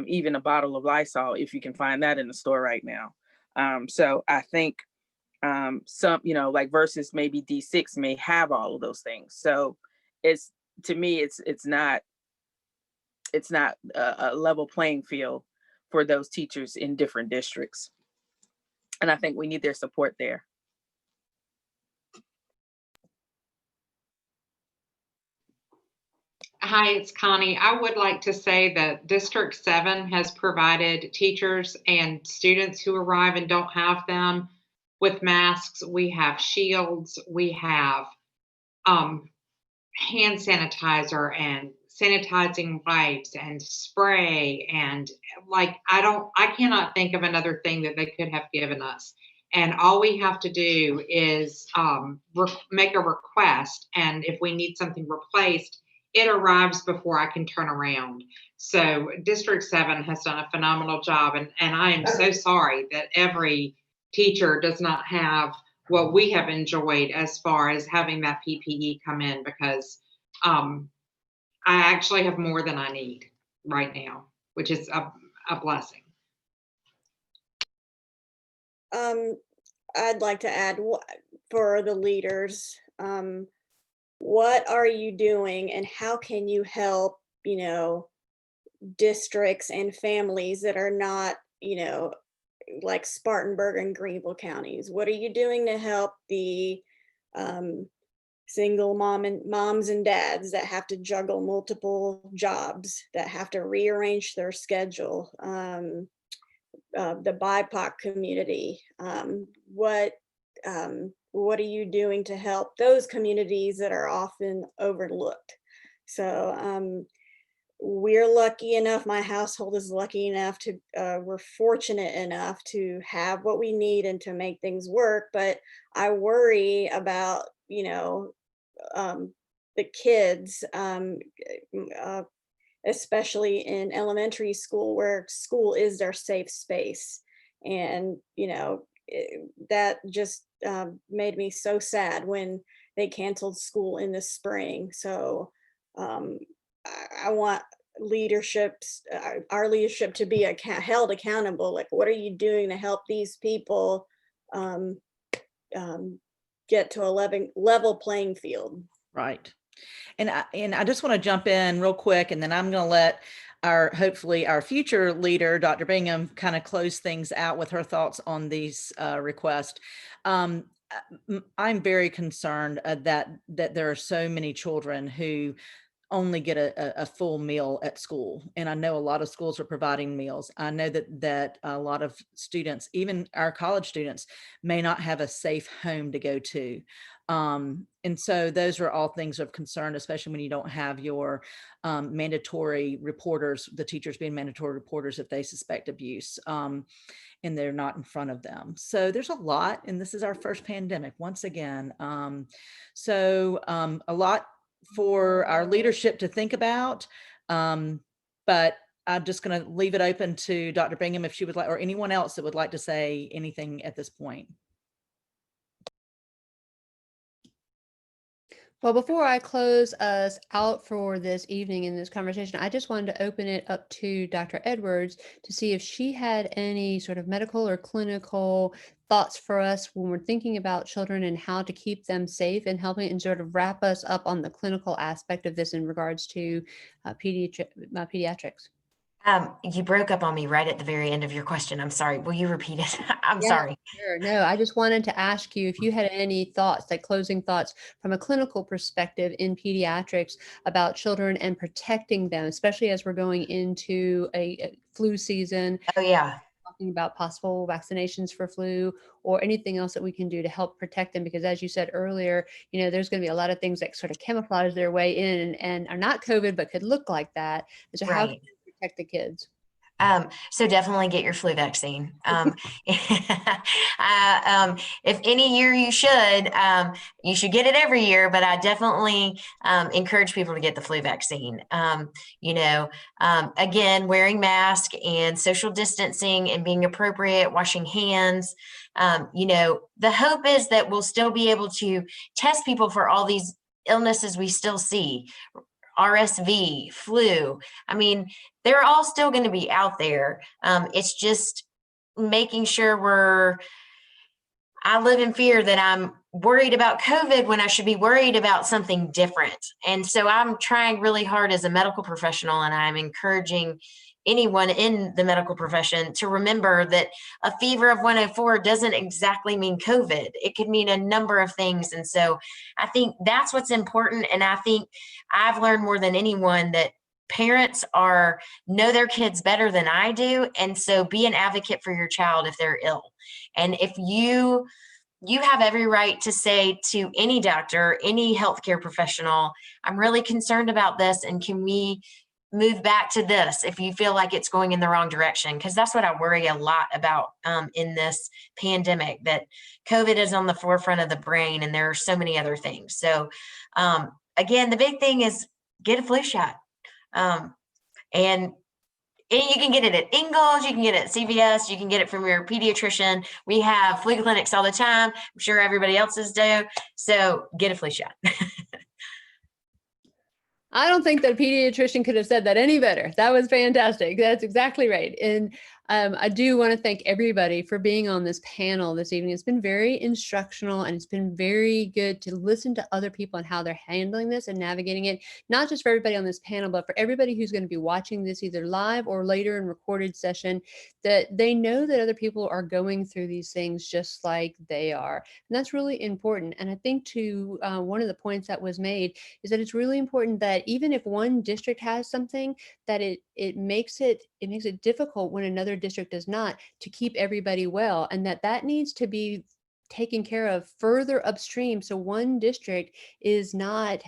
even a bottle of Lysol, if you can find that in the store right now. So I think some, like versus maybe D6 may have all of those things. So to me, it's not a level playing field for those teachers in different districts. And I think we need their support there. Hi, it's Connie. I would like to say that District 7 has provided teachers and students who arrive and don't have them with masks. We have shields, we have hand sanitizer and sanitizing wipes and spray, and I cannot think of another thing that they could have given us. And all we have to do is make a request, and if we need something replaced, it arrives before I can turn around. So District 7 has done a phenomenal job, and I am so sorry that every teacher does not have what we have enjoyed as far as having that PPE come in, because I actually have more than I need right now, which is a blessing. I'd like to add for the leaders, what are you doing and how can you help, districts and families that are not, like Spartanburg and Greenville counties? What are you doing to help the single moms and dads that have to juggle multiple jobs, that have to rearrange their schedule? The BIPOC community, what are you doing to help those communities that are often overlooked? So we're lucky enough, my household is lucky enough to, we're fortunate enough to have what we need and to make things work, but I worry about, the kids, especially in elementary school, where school is their safe space. And, that just made me so sad when they canceled school in the spring. So I want our leadership to be held accountable. Like, what are you doing to help these people get to a level playing field? Right. And I just want to jump in real quick, and then I'm going to let hopefully our future leader, Dr. Bingham, kind of close things out with her thoughts on these requests. I'm very concerned that there are so many children who only get a full meal at school. And I know a lot of schools are providing meals. I know that a lot of students, even our college students, may not have a safe home to go to. And so those are all things of concern, especially when you don't have your mandatory reporters, the teachers being mandatory reporters if they suspect abuse. And they're not in front of them. So there's a lot, and this is our first pandemic once again. A lot for our leadership to think about. But I'm just going to leave it open to Dr. Bingham if she would like, or anyone else that would like to say anything at this point. Well, before I close us out for this evening in this conversation, I just wanted to open it up to Dr. Edwards to see if she had any sort of medical or clinical thoughts for us when we're thinking about children and how to keep them safe, and helping and sort of wrap us up on the clinical aspect of this in regards to pediatrics. You broke up on me right at the very end of your question. I'm sorry. Will you repeat it? I'm Yeah, sorry. sure. No, I just wanted to ask you if you had any thoughts, like closing thoughts from a clinical perspective in pediatrics about children and protecting them, especially as we're going into a flu season, Oh, yeah. talking about possible vaccinations for flu or anything else that we can do to help protect them. Because as you said earlier, there's going to be a lot of things that sort of camouflage their way in and are not COVID, but could look like that. So how can Right. we protect the kids? So definitely get your flu vaccine. If any year you should get it every year, but I definitely encourage people to get the flu vaccine. Again, wearing mask and social distancing and being appropriate, washing hands. The hope is that we'll still be able to test people for all these illnesses we still see. RSV, flu. I mean, they're all still going to be out there. It's just making sure I live in fear that I'm worried about COVID when I should be worried about something different. And so I'm trying really hard as a medical professional, and I'm encouraging anyone in the medical profession to remember that a fever of 104 doesn't exactly mean COVID. It could mean a number of things. And so I think that's what's important. And I think I've learned more than anyone that parents know their kids better than I do. And so be an advocate for your child if they're ill. And if you have every right to say to any doctor, any healthcare professional, I'm really concerned about this, and can we move back to this if you feel like it's going in the wrong direction? Because that's what I worry a lot about in this pandemic, that COVID is on the forefront of the brain, and there are so many other things. So again, the big thing is get a flu shot. And you can get it at Ingalls, you can get it at CVS, you can get it from your pediatrician. We have flu clinics all the time. I'm sure everybody else's do. So get a flu shot. I don't think that a pediatrician could have said that any better. That was fantastic. That's exactly right. And I do want to thank everybody for being on this panel this evening. It's been very instructional, and it's been very good to listen to other people and how they're handling this and navigating it, not just for everybody on this panel, but for everybody who's going to be watching this either live or later in recorded session, that they know that other people are going through these things just like they are. And that's really important. And I think one of the points that was made is that it's really important that even if one district has something, that it makes it difficult when another district does not, to keep everybody well, and that needs to be taken care of further upstream, so one district is not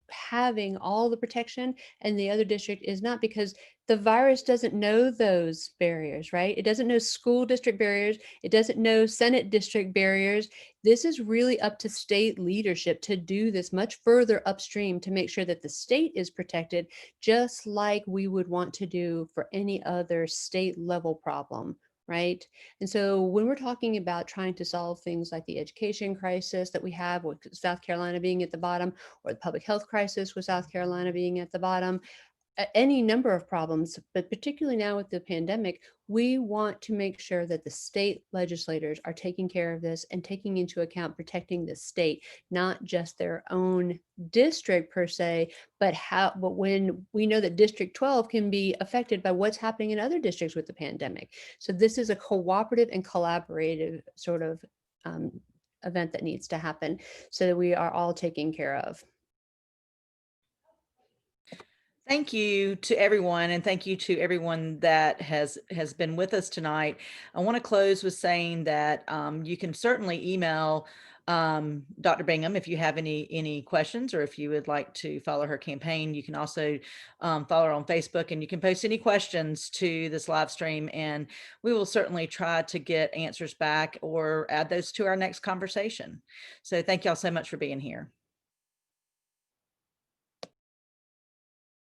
having all the protection and the other district is not, because the virus doesn't know those barriers, right? It doesn't know school district barriers. It doesn't know Senate district barriers. This is really up to state leadership to do this much further upstream to make sure that the state is protected, just like we would want to do for any other state level problem. Right. And so when we're talking about trying to solve things like the education crisis that we have, with South Carolina being at the bottom, or the public health crisis with South Carolina being at the bottom, any number of problems, but particularly now with the pandemic, we want to make sure that the state legislators are taking care of this and taking into account protecting the state, not just their own district per se, but when we know that District 12 can be affected by what's happening in other districts with the pandemic. So this is a cooperative and collaborative sort of event that needs to happen so that we are all taken care of. Thank you to everyone, and thank you to everyone that has been with us tonight. I want to close with saying that you can certainly email Dr. Bingham if you have any questions, or if you would like to follow her campaign. You can also follow her on Facebook, and you can post any questions to this live stream, and we will certainly try to get answers back or add those to our next conversation. So thank y'all so much for being here.